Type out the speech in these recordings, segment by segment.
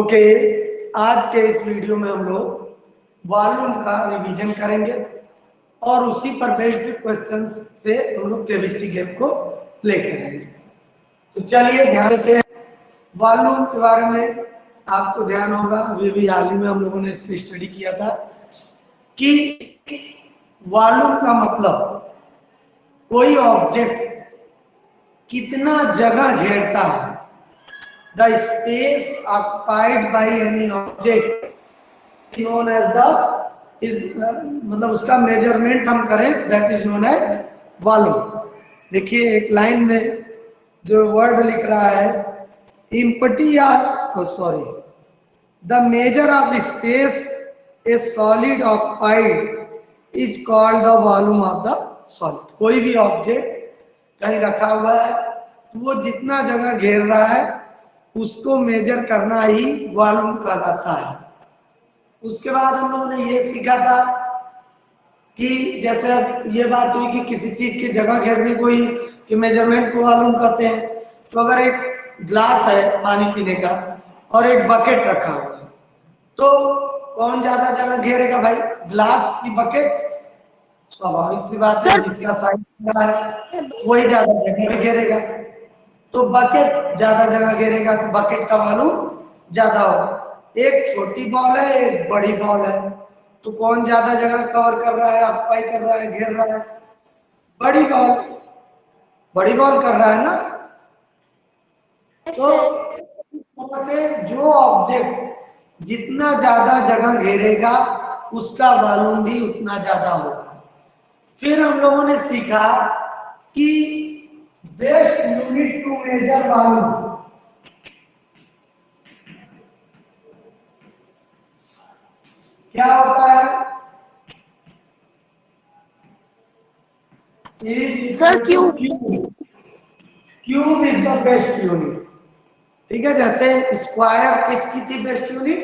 Okay, आज के इस वीडियो में हम लोग वॉल्यूम का रिवीजन करेंगे और उसी पर बेस्ड क्वेश्चंस से हम लोग केबीसी गेम को प्ले करेंगे। तो चलिए ध्यान देते हैं वॉल्यूम के बारे में। आपको ध्यान होगा, अभी भी हाल ही में हम लोगों ने इसकी स्टडी किया था कि वॉल्यूम का मतलब कोई ऑब्जेक्ट कितना जगह घेरता है। The space occupied by any object known as the मतलब उसका मेजरमेंट हम करें that is known as volume. देखिए एक लाइन में जो वर्ड लिख रहा है इम्पटी या sorry the measure of space A solid occupied is called the volume of the solid. कोई भी ऑब्जेक्ट कहीं रखा हुआ है तो वो जितना जगह घेर रहा है उसको मेजर करना ही वॉल्यूम कहलाता है। उसके बाद हम लोगों ने ये सीखा था कि जैसे ये बात हुई कि किसी चीज की जगह घेरने को ही कि मेजरमेंट को वॉल्यूम कहते हैं। तो अगर एक ग्लास है पानी पीने का और एक बकेट रखा हुआ है तो कौन ज्यादा जगह घेरेगा भाई, ग्लास की बकेट? स्वाभाविक सी बात है, जिसका साइज बड़ा है वही ज्यादा जगह घेरेगा। तो बकेट ज्यादा जगह घेरेगा तो बकेट का वॉल्यूम ज्यादा होगा। एक छोटी बॉल है एक बड़ी बॉल है तो कौन ज्यादा जगह कवर कर रहा है, ऑक्युपाई कर रहा है, घेर रहा है? बड़ी बॉल। बड़ी बॉल कर रहा है ना। तो जो ऑब्जेक्ट जितना ज्यादा जगह घेरेगा उसका वॉल्यूम भी उतना ज्यादा होगा। फिर हम लोगों ने सीखा कि best unit to measure volume क्या होता है? Sir cube. Cube is the best unit. ठीक है, जैसे स्क्वायर किसकी थी बेस्ट यूनिट?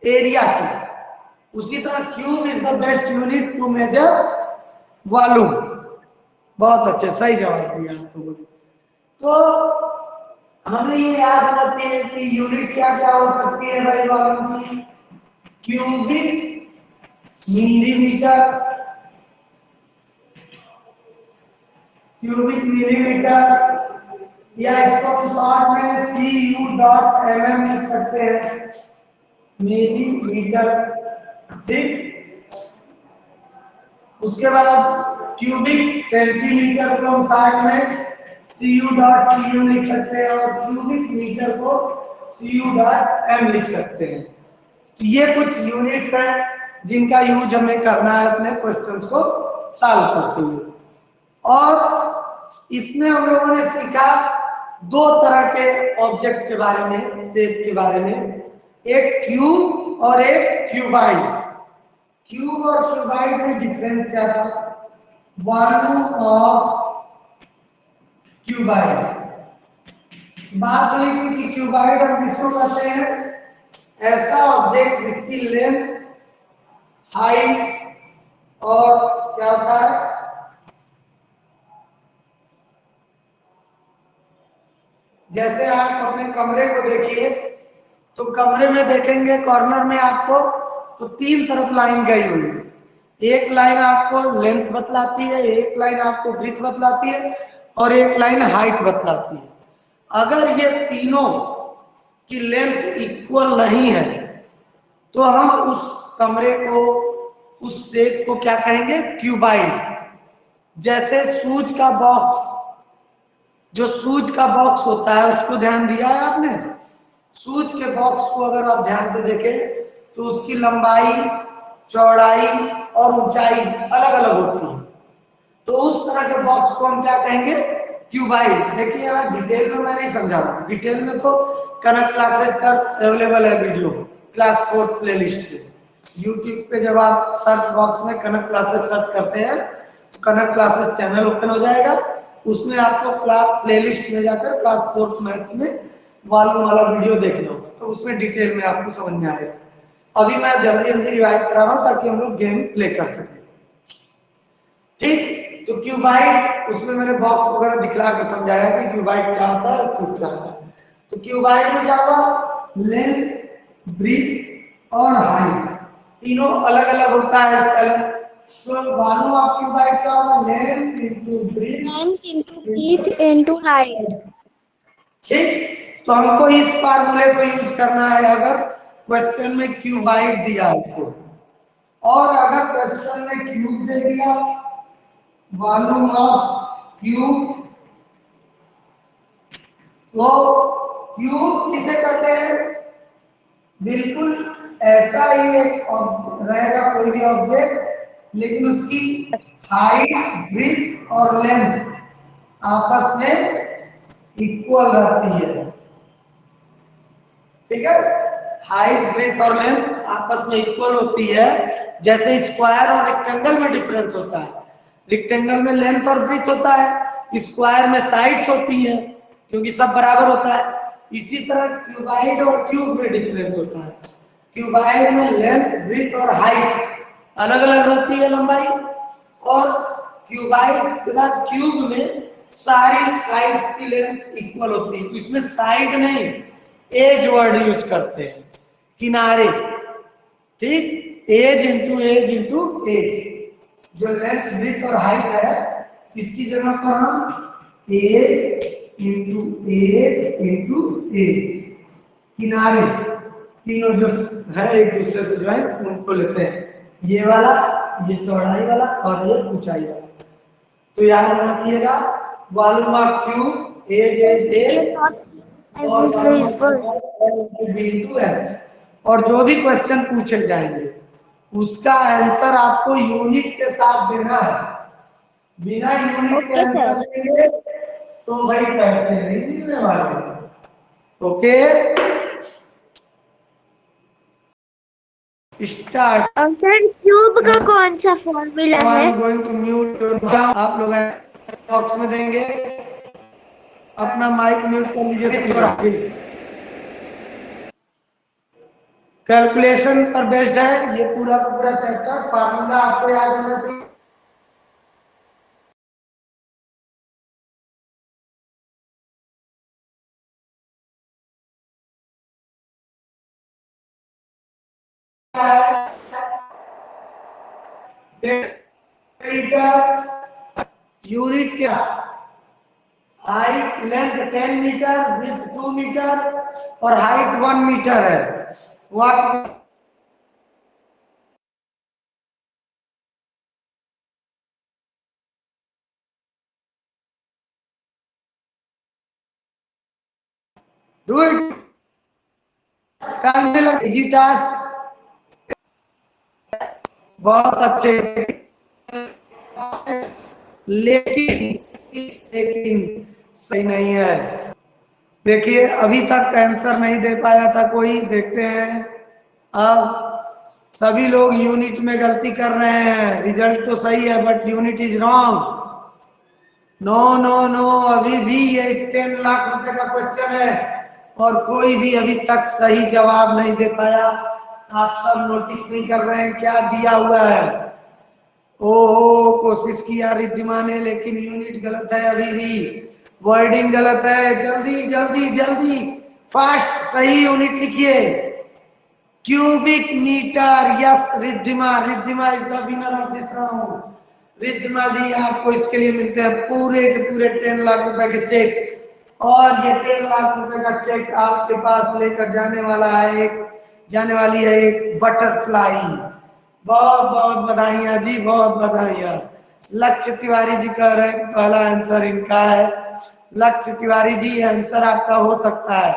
एरिया की। उसी तरह cube is the best unit to measure volume. बहुत अच्छे, सही जवाब दिया आप लोगों ने। तो हमें ये याद होना चाहिए कि यूनिट क्या क्या हो सकती है भाई वॉल्यूम की। क्यूबिक मिलीमीटर, क्यूबिक मिलीमीटर, या इसको हम शॉर्ट में CU.mm लिख सकते हैं, मिलीमीटर। ठीक, उसके बाद क्यूबिक सेंटीमीटर को हम शॉर्ट में CU.cu लिख सकते हैं और क्यूबिक मीटर को CU.m लिख सकते हैं। तो ये कुछ यूनिट्स हैं जिनका यूज हमें करना है अपने क्वेश्चंस को सॉल्व करते हुए। और इसमें हम लोगों ने सीखा दो तरह के ऑब्जेक्ट के बारे में, शेप के बारे में, एक क्यूब और एक क्यूबाइड। क्यूब और क्यूबाइड में डिफरेंस क्या था? Volume of cuboid. बात हुई थी कि क्यूबाइड हम किसको कहते हैं? ऐसा ऑब्जेक्ट जिसकी लेंथ, हाइट और क्या होता है, जैसे आप अपने कमरे को देखिए तो कमरे में देखेंगे कॉर्नर में आपको तो तीन तरफ लाइन गई हुई है। एक लाइन आपको लेंथ बतलाती है, एक लाइन आपको ब्रीथ बतलाती है और एक लाइन हाइट बतलाती है। अगर ये तीनों की लेंथ इक्वल नहीं है तो हम उस कमरे को, उस शेप को क्या कहेंगे? क्यूबाइड। जैसे शूज का बॉक्स, जो शूज का बॉक्स होता है उसको ध्यान दिया है आपने? शूज के बॉक्स को अगर आप ध्यान से देखें तो उसकी लंबाई, चौड़ाई और ऊंचाई अलग अलग होती है। तो उस तरह के बॉक्स को हम क्या कहेंगे? क्यूबाइड। देखिए यार डिटेल में मैं नहीं समझा रहा, डिटेल में तो कनक क्लासेस पर अवेलेबल है वीडियो, क्लास 4 प्लेलिस्ट पे। यूट्यूब पे जब आप सर्च बॉक्स में कनक क्लासेस सर्च करते हैं तो कनक क्लासेस चैनल ओपन हो जाएगा, उसमें आपको क्लास प्लेलिस्ट में जाकर क्लास 4 मैथ्स में वॉल्यूम वाला वीडियो देखना होगा, तो उसमें डिटेल में आपको समझ में आएगा। अभी मैं जल्दी जल्दी रिवाइज करा रहा हूं ताकि हम लोग गेम प्ले कर सकें। ठीक, तो क्यूबाइड, उसमें मैंने बॉक्स वगैरह दिखला कर समझाया कि क्यूबाइड क्या होता है, क्यूब क्या होता है। तो क्यूबाइड में क्या होगा? लेंथ ब्रीथ और हाइट तीनों अलग अलग होता है इसका। तो वॉल्यूम ऑफ क्यूबाइड क्या होगा? Length into breadth into height. ठीक, तो हमको इस फार्मूले को यूज करना है अगर क्वेश्चन में क्यूबाइड दिया है तो। और अगर क्वेश्चन में क्यूब दे दिया, वॉल्यूम ऑफ क्यूब, तो क्यूब किसे कहते हैं? बिल्कुल ऐसा ही एक रहेगा कोई भी ऑब्जेक्ट, लेकिन उसकी हाइट, ब्रीथ और लेंथ आपस में इक्वल रहती है। ठीक है, हाइट, ब्रीथ और लेंथ आपस में इक्वल होती है। जैसे स्क्वायर और रेक्टेंगल में डिफरेंस होता है, रेक्टेंगल में लेंथ और ब्रीथ होता है, स्क्वायर में साइड्स होती हैं क्योंकि सब बराबर होता है। इसी तरह क्यूबाइड और क्यूब में डिफरेंस होता है। क्यूबाइड में लेंथ, ब्रीथ और हाइट अलग अलग रहती है लंबाई, और क्यूबाइड के बाद क्यूब में सारी साइड्स की लेंथ इक्वल होती है। तो इसमें साइड नहीं, एज वर्ड यूज करते हैं, किनारे। ठीक, एज इंटू एज, जो लेंथ, ब्रीथ और हाइट है, इसकी जगह पर हम एज इंटू एज, किनारे तीनों जो है एक दूसरे से जो है उनको लेते हैं, ये वाला, ये चौड़ाई वाला और ये ऊंचाई वाला। तो याद रखिएगा, वॉल्यूम ऑफ क्यूब एज और जो भी क्वेश्चन पूछे जाएंगे उसका आंसर आपको यूनिट के साथ देना है। बिना यूनिट के आंसर देंगे तो भाई पैसे नहीं मिलने वाले। Okay, start. सर क्यूब का कौन सा फॉर्मूला है? गोइंग टू म्यूट, आप लोग बॉक्स में देंगे, अपना माइक म्यूट कर लीजिए। कैलकुलेशन पर बेस्ड है ये पूरा का पूरा चैप्टर, फार्मूला आपको याद होना चाहिए। यूनिट क्या? Height, length 10 metre, breadth 2 metre और हाइट 1 मीटर है। What do it, easy task, बहुत अच्छे। लेकिन लेकिन सही नहीं है। देखिए अभी तक आंसर नहीं दे पाया था कोई, देखते हैं अब। सभी लोग यूनिट में गलती कर रहे हैं, रिजल्ट तो सही है but unit is wrong. No no no, अभी भी ये 10 लाख रुपए का क्वेश्चन है और कोई भी अभी तक सही जवाब नहीं दे पाया। आप सब नोटिस नहीं कर रहे हैं क्या दिया हुआ है? ओहो, कोशिश किया रिद्धिमा ने लेकिन यूनिट गलत है, अभी भी वर्डिंग गलत है। जल्दी जल्दी जल्दी फास्ट सही यूनिट लिखिए। Cubic metre, yes Riddhima, Riddhima is the winner of this round. Riddhima ji आपको इसके लिए मिलते हैं पूरे के पूरे 10 लाख रुपए के चेक। और ये 10 लाख रुपए का चेक आपके पास लेकर जाने वाली है एक बटरफ्लाई। बहुत बहुत बधाइयां जी, बहुत बधाइयां। लक्ष्य तिवारी जी कह रहे हैं पहला आंसर इनका है। लक्ष्य तिवारी जी आंसर आपका हो सकता है,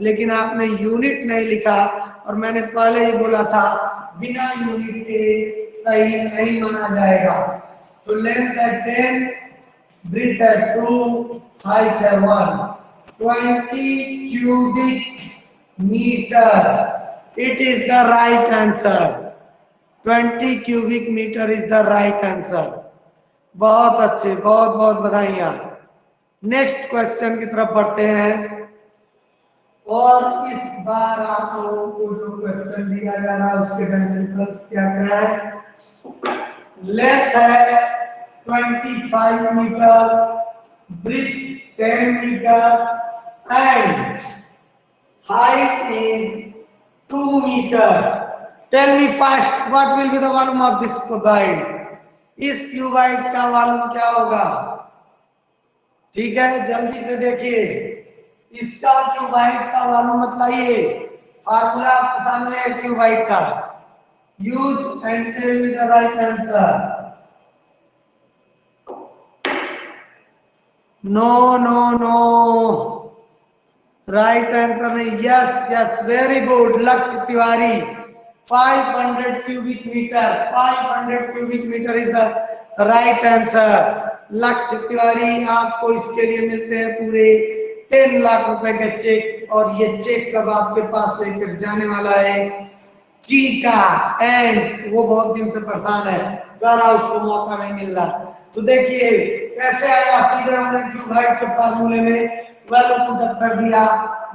लेकिन आपने यूनिट नहीं लिखा, और मैंने पहले ही बोला था बिना यूनिट के सही नहीं माना जाएगा। तो लेंथ है 10, ब्रीथ है 2, हाइट है 1, 20 cubic metre, it is the right answer. 20 cubic metre is the right answer. बहुत अच्छे, बहुत बहुत बधाइयां। नेक्स्ट क्वेश्चन की तरफ बढ़ते हैं, और इस बार आप लोगों को जो क्वेश्चन दिया जा रहा है उसके डायमेंशंस क्या क्या है? लेंथ है 25 metre, breadth 10 metre and height is 2 metre. Tell me fast what will be the volume of this cuboid. इस क्यूबाइड का वॉल्यूम क्या होगा? ठीक है, जल्दी से देखिए, इसका क्यूबाइड का वॉल्यूम बताइए। फार्मूला आपके सामने है क्यूबाइड का। Use and tell me the right answer. No no no, right answer नहीं। Yes yes, very good Lakshya Tiwari. 500 cubic metre, 500 cubic metre is the right answer. Lakshya Tiwari, आपको इसके लिए मिलते हैं पूरे 10 लाख रुपए का चेक। और ये चेक कब आपके पास लेकर जाने वाला है? चीटा एंड वो बहुत दिन से परेशान है, गारा उसको मौका नहीं मिल रहा। तो देखिए कैसे आया, सीधे हमने क्यूबाइड के फार्मूले में 12 पुट अप कर दिया।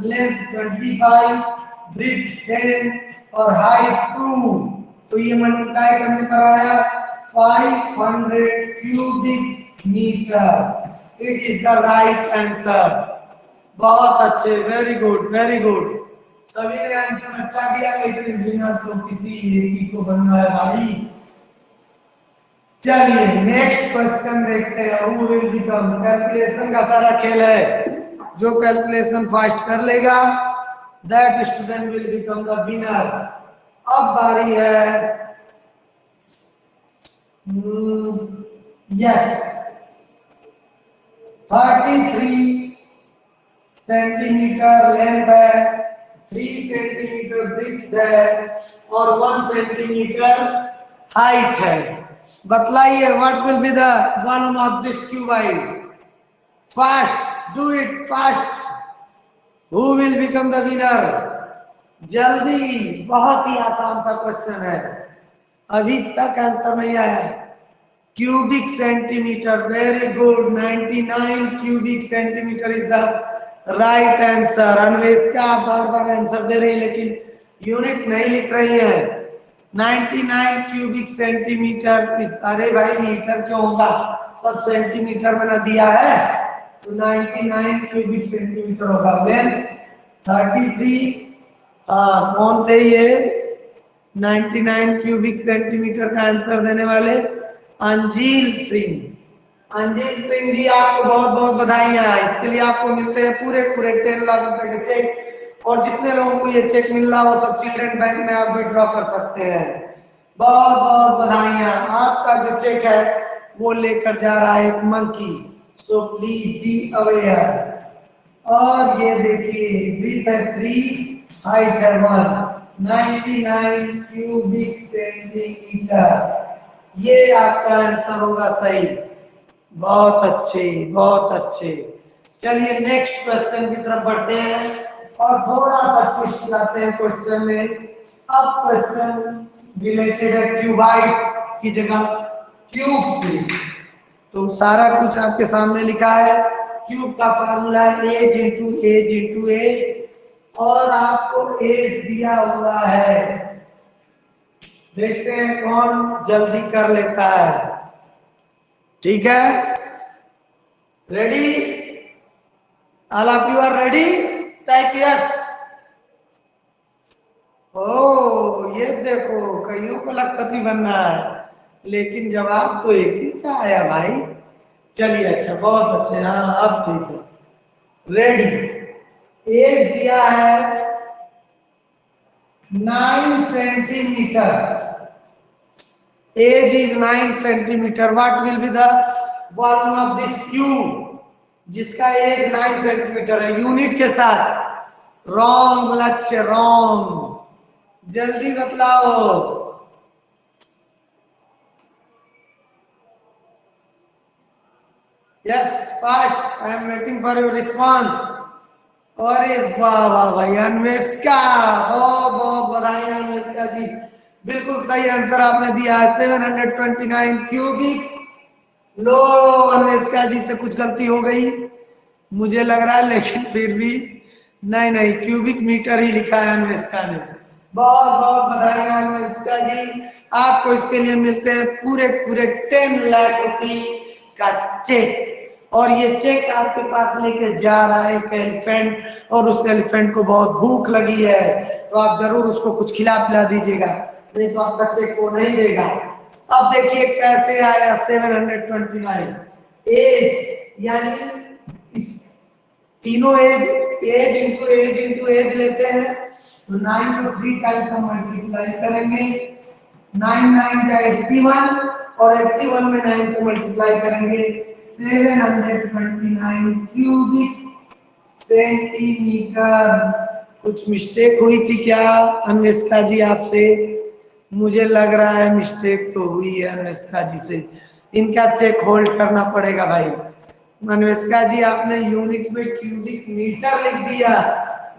लेंथ 25, ब्रेथ 10 और हाइट 2। तो ये मल्टीप्लाई करने पर आया 500 cubic metre. It is the right answer. बहुत अच्छे, वेरी गुड वेरी गुड। सभी ने आंसर अच्छा दिया, लेकिन विनर्स तो किसी एक ही को बनना है भाई। चलिए नेक्स्ट क्वेश्चन देखते हैं। हु विल बिकम, कैलकुलेशन का सारा खेल है, जो कैलकुलेशन फास्ट कर लेगा that student will become the winner. अब बारी है यस 33 सेंटीमीटर लेंथ है, 3 सेंटीमीटर ब्रेथ है और 1 सेंटीमीटर हाइट है। बतलाइए what will be the volume of this cuboid. Fast, do it fast. Who will become the winner? जल्दी, बहुत ही आसान सा क्वेश्चन है, अभी तक आंसर नहीं आया। Cubic centimetre, very good, 99 cubic centimetre is the right answer. Anveshka आप बार बार आंसर दे रही है लेकिन यूनिट नहीं लिख रही है। 99 क्यूबिक सेंटीमीटर इज, अरे भाई मीटर क्यों होगा, सब सेंटीमीटर में ना दिया है, तो 99 क्यूबिक सेंटीमीटर होगा। देन 33, कौन थे ये 99 क्यूबिक सेंटीमीटर का आंसर देने वाले? अंजील सिंह। अंजील सिंह जी, आपको बहुत बहुत बधाइयां। इसके लिए आपको मिलते हैं पूरे पूरे 10 लाख रुपए के चेक। और जितने लोगों को ये चेक मिल रहा है वो सब चिल्ड्रन बैंक में आप विड्रॉ कर सकते हैं। बहुत बहुत बधाइयां। आपका जो चेक है वो लेकर जा रहा है एक monkey, so please be aware. और ये देखिए, ब्रीथ है 3, हाइट है 1, 99 क्यूबिक सेंटीमीटर। ये आपका आंसर होगा सही। बहुत अच्छे बहुत अच्छे। चलिए नेक्स्ट क्वेश्चन की तरफ बढ़ते हैं और थोड़ा सा ट्विस्ट लाते हैं क्वेश्चन में। अब क्वेश्चन रिलेटेड है क्यूबाइड्स की जगह क्यूब से। तो सारा कुछ आपके सामने लिखा है। क्यूब का फार्मूला है edge into edge into edge, और आपको एज दिया हुआ है। देखते हैं कौन जल्दी कर लेता है। ठीक है, ready? All of you are ready? Type yes. ओ ये देखो, कईयों को लखपति बनना है, लेकिन जवाब तो एक ही का आया भाई। चलिए अच्छा, बहुत अच्छे। हाँ अब ठीक है, रेडी। एज दिया है 9 centimetre. Edge is 9 centimetre. What will be the volume of this cube, जिसका एज 9 सेंटीमीटर है? यूनिट के साथ। Wrong Lakshya, wrong. जल्दी बतलाओ। Yes fast, I am waiting for your response. अरे वाह वाह भाई, अन्वेषका, बहुत बहुत बधाई अन्वेषका जी, बिल्कुल सही आंसर आपने दिया है, 729 क्यूबिक। लो अन्वेषका जी से कुछ गलती हो गई मुझे लग रहा है, लेकिन फिर भी नहीं नहीं, क्यूबिक मीटर ही लिखा है अन्वेषका ने। बहुत बहुत बधाई अन्वेषका जी, आपको इसके लिए मिलते हैं पूरे पूरे 10 लाख रुपए का चेक। और ये चेक आपके पास लेके जा रहा है एक एलिफेंट, और उस एलिफेंट को बहुत भूख लगी है, तो आप जरूर उसको कुछ खिला पिला दीजिएगा, नहीं तो आपका चेक वो नहीं देगा। अब देखिए कैसे आया 729। एज यानी इस तीनों एज इंटू एज लेते हैं, तो 9 को 3 टाइम्स हम मल्टीप्लाई करेंगे, 9 9 जा 81, और 81 में 9 से मल्टीप्लाई करेंगे, 729 क्यूबिक सेंटीमीटर। कुछ मिस्टेक हुई थी क्या अन्वेषका जी आपसे? मुझे लग रहा है मिस्टेक तो हुई है अन्वेषका जी से, इनका चेक होल्ड करना पड़ेगा भाई। अन्वेषका जी आपने यूनिट में क्यूबिक मीटर लिख दिया,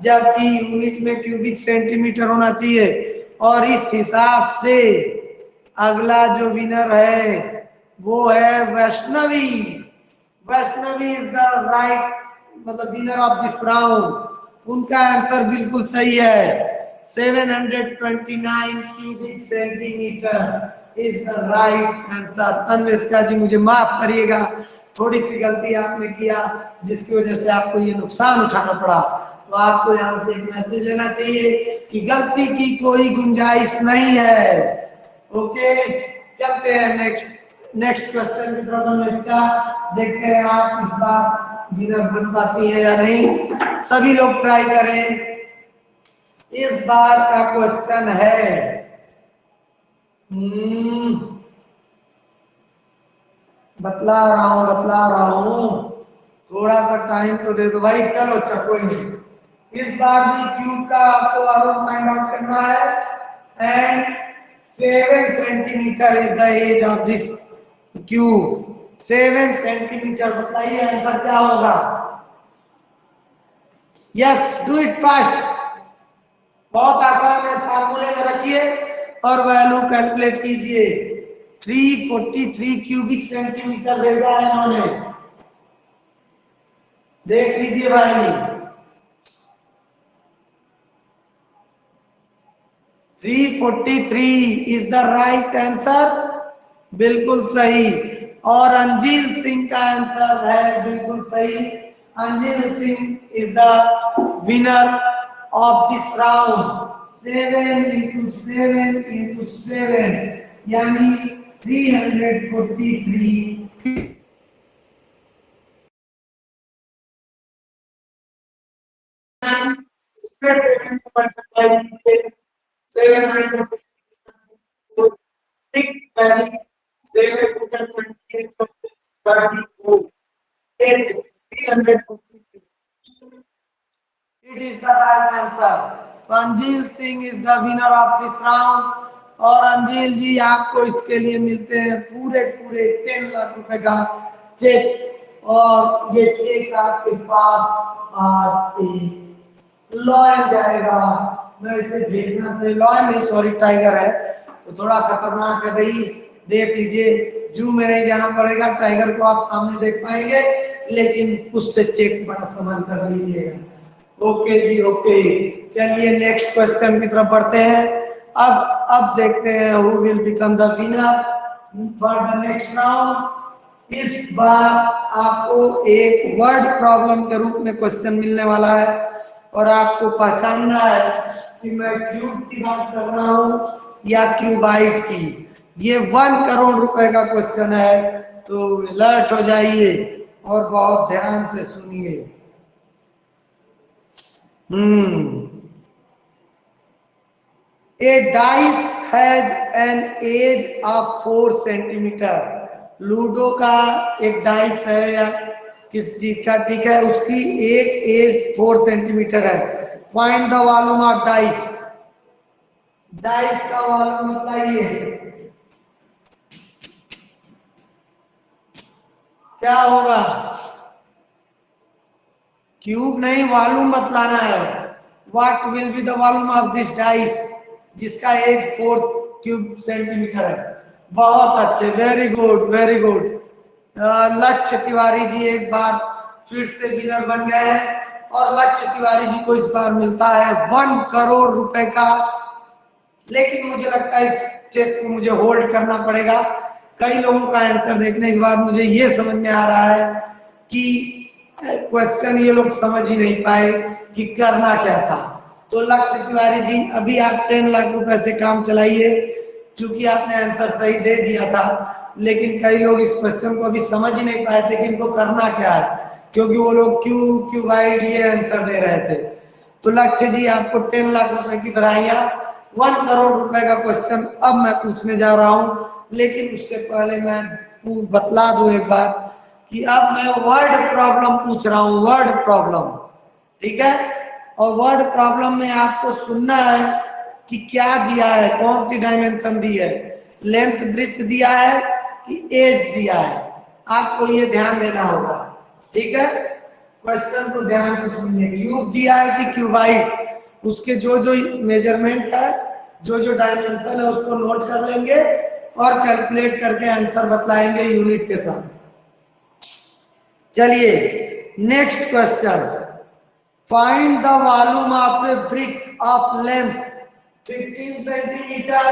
जबकि यूनिट में क्यूबिक सेंटीमीटर होना चाहिए। और इस हिसाब से अगला जो विनर है वो है Vaishnavi. Vaishnavi is the right मतलब विनर ऑफ दिस राउंड। उनका आंसर बिल्कुल सही है, 729 cubic centimetre is the right answer. Anveshka ji मुझे माफ करिएगा, थोड़ी सी गलती आपने किया जिसकी वजह से आपको ये नुकसान उठाना पड़ा। तो आपको यहाँ से एक मैसेज लेना चाहिए कि गलती की कोई गुंजाइश नहीं है। ओके, चलते हैं नेक्स्ट क्वेश्चन की तरफ। हम इसका देखते हैं आप इस बार विनर बन पाती है या नहीं। सभी लोग ट्राई करें। इस बार का क्वेश्चन है बतला रहा हूं, थोड़ा सा टाइम तो दे दो भाई। चलो अच्छा कोई नहीं, इस बार भी क्यूब का आपको वॉल्यूम फाइंड आउट करना है, and 7 centimetre is the edge of this cube. 7 centimetre, बताइए आंसर क्या होगा? Yes, do it fast. बहुत आसान है, फार्मूले में रखिए और वैल्यू कैलकुलेट कीजिए। 343 क्यूबिक सेंटीमीटर भेजा है इन्होंने, देख लीजिए भाई। 343 इज द राइट आंसर, बिल्कुल सही। और अंजील सिंह का आंसर है बिल्कुल सही। Anjeel Singh is the winner of this round. 7 into 7 into 7 यानी 343। उसमें 7 से मल्टीप्लाई कीजिए, 7 9 6 7 total 28 34 8 343। It is the right answer. तो Anjeel Singh is the winner of this round. और अंजील जी आपको इसके लिए मिलते हैं पूरे पूरे 10 लाख रुपए का चेक, और ये चेक आपके पास आज लॉयन जाएगा। मैं इसे भेजना तो लॉयन नहीं, सॉरी टाइगर है, तो थोड़ा खतरनाक है भाई, देख लीजिए। जू में नहीं जाना पड़ेगा, टाइगर को आप सामने देख पाएंगे, लेकिन उससे चेक बड़ा संभाल कर लीजिएगा। ओके जी ओके, चलिए नेक्स्ट क्वेश्चन की तरफ बढ़ते हैं। अब देखते हैं who will become the winner for the next round. इस बार आपको एक वर्ड प्रॉब्लम के रूप में क्वेश्चन मिलने वाला है, और आपको पहचानना है कि मैं क्यूब की बात कर रहा हूं या क्यूबाइट की। ये 1 करोड़ रुपए का क्वेश्चन है, तो अलर्ट हो जाइए और बहुत ध्यान से सुनिए। A dice has an age of 4 centimetre. Ludo का एक डाइस है या किस चीज का, ठीक है, उसकी एक एज 4 सेंटीमीटर है। Find the volume of dice. Dice का वॉल्यूम बताइए क्या होगा? क्यूब नहीं, वॉल्यूम बतलाना है। What will be the volume of this dice जिसका एज 4 क्यूब सेंटीमीटर है? बहुत अच्छे, very good very good. Lakshya Tiwari ji एक बार फिर से विनर बन गए हैं, और लक्ष्य तिवारी जी को इस बार मिलता है 1 करोड़ रुपए का। लेकिन मुझे लगता है इस चेक को मुझे होल्ड करना पड़ेगा। कई लोगों का आंसर देखने के बाद मुझे ये समझ में आ रहा है कि क्वेश्चन ये लोग समझ ही नहीं पाए कि करना क्या था। तो लक्ष्य तिवारी जी, अभी आप 10 लाख रुपए से काम चलाइए, क्योंकि आपने आंसर सही दे दिया था, लेकिन कई लोग इस क्वेश्चन को अभी समझ ही नहीं पाए थे कि इनको करना क्या है, क्योंकि वो लोग क्यू वाइड ये आंसर दे रहे थे। तो लक्ष्य जी, आपको 10 लाख रुपए की बधाइयां। 1 करोड़ रुपए का क्वेश्चन अब मैं पूछने जा रहा हूं, लेकिन उससे पहले मैं बतला दूं एक बात कि अब मैं वर्ड प्रॉब्लम पूछ रहा हूं, वर्ड प्रॉब्लम, ठीक है। और वर्ड प्रॉब्लम में आपको सुनना है कि क्या दिया है, कौन सी डायमेंशन दी है, लेंथ ब्रेथ दिया है कि एज दिया है, आपको ये ध्यान देना होगा, ठीक है। क्वेश्चन को ध्यान से सुनिए। क्यूब दिया है कि क्यूबाइड, उसके जो जो मेजरमेंट है, जो जो डायमेंशन है उसको नोट कर लेंगे और कैलकुलेट करके आंसर बतलाएंगे यूनिट के साथ। चलिए next question, find the volume of a brick of length 15 centimetre,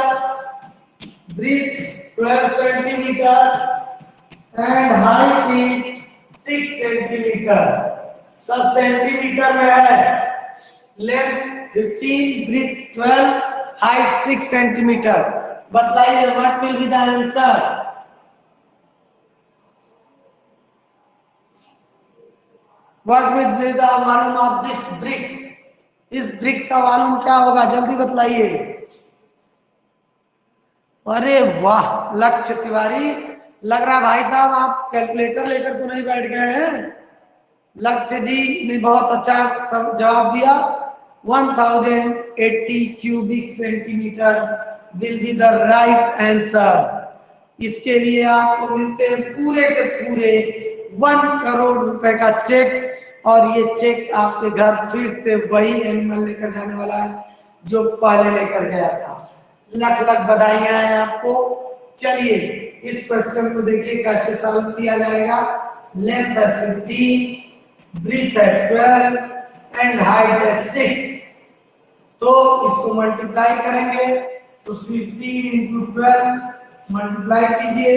brick 12 centimetre and height is 6 centimetre. सब सेंटीमीटर में है, लेंथ 15, ब्रिक 12, हाइट 6 सेंटीमीटर। बतलाइए what will be the answer. What will be the volume of this brick? इस brick का volume क्या होगा, जल्दी बतलाइए। अरे वाह लक्ष्य तिवारी, लग रहा भाई साहब आप कैलकुलेटर लेकर तो नहीं बैठ गए हैं। लक्ष्य जी ने बहुत अच्छा जवाब दिया। 1080 cubic centimetre will be the right answer. इसके लिए आपको मिलते हैं पूरे के पूरे 1 करोड़ रुपए का चेक, और ये चेक आपके घर फिर से वही एनिमल लेकर जाने वाला है जो पहले लेकर गया था। लख लख बधाइयां हैं आपको। चलिए इस क्वेश्चन को देखिए कैसे सॉल्व किया जाएगा। लेंथ है 15, ब्रीथ है 12 एंड हाइट है 6। तो इसको मल्टीप्लाई करेंगे, तो 15 इंटू 12 मल्टीप्लाई कीजिए,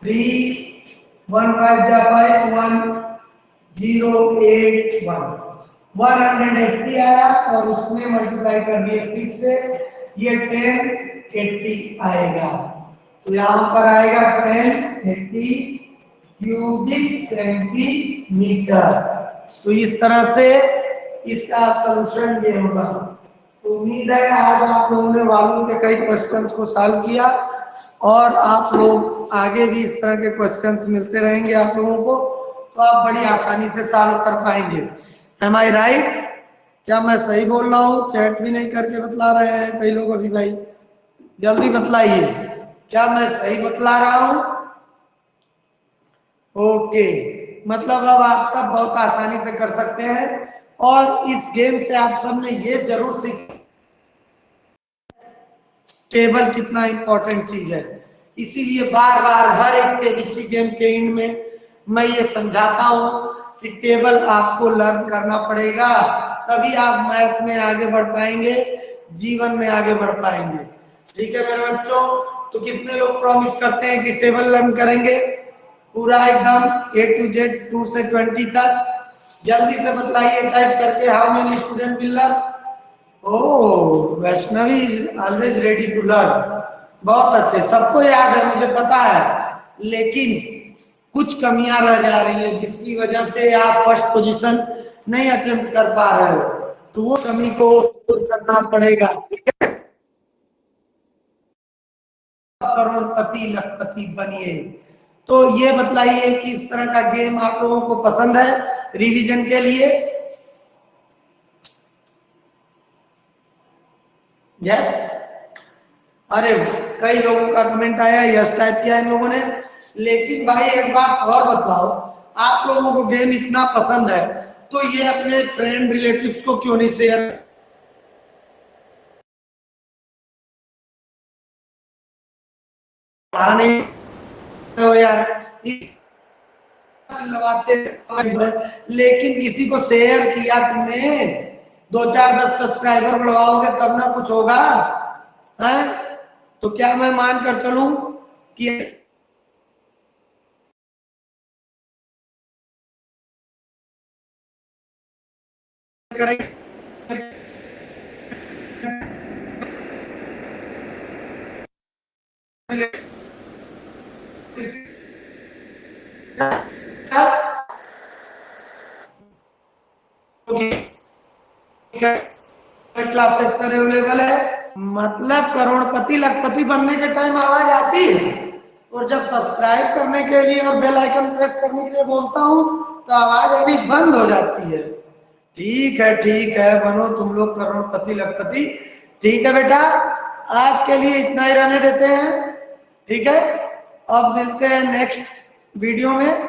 3 1 5 जा 5 1 0 8 1 180 आया, और उसमें मल्टीप्लाई कर दिए 6 से, ये 1080 आएगा। तो यहाँ पर आएगा 1080 क्यूबिक सेंटीमीटर। तो इस तरह से इसका सॉल्यूशन ये होगा। तो उम्मीद है आज आप लोगों ने वॉल्यूम के कई क्वेश्चंस को सॉल्व किया, और आप लोग आगे भी इस तरह के क्वेश्चंस मिलते रहेंगे आप लोगों को, तो आप बड़ी आसानी से सॉल्व कर पाएंगे। एम आई राइट? क्या मैं सही बोल रहा हूँ? चैट भी नहीं करके बतला रहे हैं कई लोग अभी। भाई जल्दी बतलाइए, क्या मैं सही बतला रहा हूँ? ओके, मतलब अब आप सब बहुत आसानी से कर सकते हैं। और इस गेम से आप सब ने ये जरूर सीख, टेबल कितना इंपॉर्टेंट चीज है। इसीलिए बार बार हर एक के इसी गेम के एंड में मैं ये समझाता हूँ कि टेबल आपको लर्न करना पड़ेगा, तभी आप मैथ में आगे बढ़ पाएंगे, जीवन में आगे बढ़ पाएंगे। ठीक है मेरे बच्चों? तो कितने लोग प्रॉमिस करते हैं कि टेबल लर्न करेंगे पूरा एकदम A to Z 2 से 20 तक? जल्दी से बतलाइए टाइप करके, how many student will learn? Oh, Vaishnavi is always ready to learn. बहुत अच्छे, सबको याद है मुझे पता है, लेकिन कुछ कमियां रह जा रही है जिसकी वजह से आप फर्स्ट पोजीशन नहीं अटेम्प्ट कर पा रहे हो, तो वो कमी को दूर करना पड़ेगा। करोड़पति लखपति बनिए। तो ये बतलाइए कि इस तरह का गेम आप लोगों को पसंद है रिवीजन के लिए? यस? अरे कई लोगों का कमेंट आया, यस टाइप किया इन लोगों ने। लेकिन भाई एक बात और बताओ, आप लोगों को गेम इतना पसंद है तो ये अपने फ्रेंड रिलेटिव्स को क्यों नहीं शेयर? नहीं यार, लेकिन किसी को शेयर किया तुमने, 2 4 10 सब्सक्राइबर बढ़वाओगे तब ना कुछ होगा है? तो क्या मैं मान कर चलूं कि करेंगे। क्लासेस पर अवेलेबल है। मतलब करोड़पति लखपति बनने के टाइम आवाज आती है, और जब सब्सक्राइब करने के लिए और बेल आइकन प्रेस करने के लिए बोलता हूँ तो आवाज आनी बंद हो जाती है। ठीक है, बनो तुम लोग करोड़पति लखपति। ठीक है बेटा, आज के लिए इतना ही रहने देते हैं। ठीक है, अब मिलते हैं नेक्स्ट वीडियो में,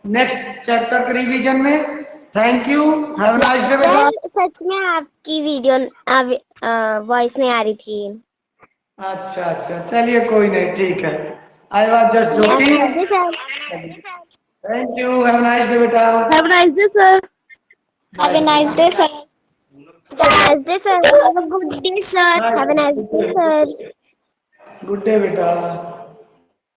नेक्स्ट चैप्टर के रिवीजन में। Thank you, have a nice day बेटा। सर सच में आपकी वीडियो वॉइस नहीं आ रही थी। अच्छा, चलिए कोई नहीं, ठीक है। I was just joking. Sir thank you, have a nice day बेटा। Have a nice day, sir. Have a nice day, sir. Have a nice day, sir. Have a good day, sir. Have a nice day, sir. Good day बेटा।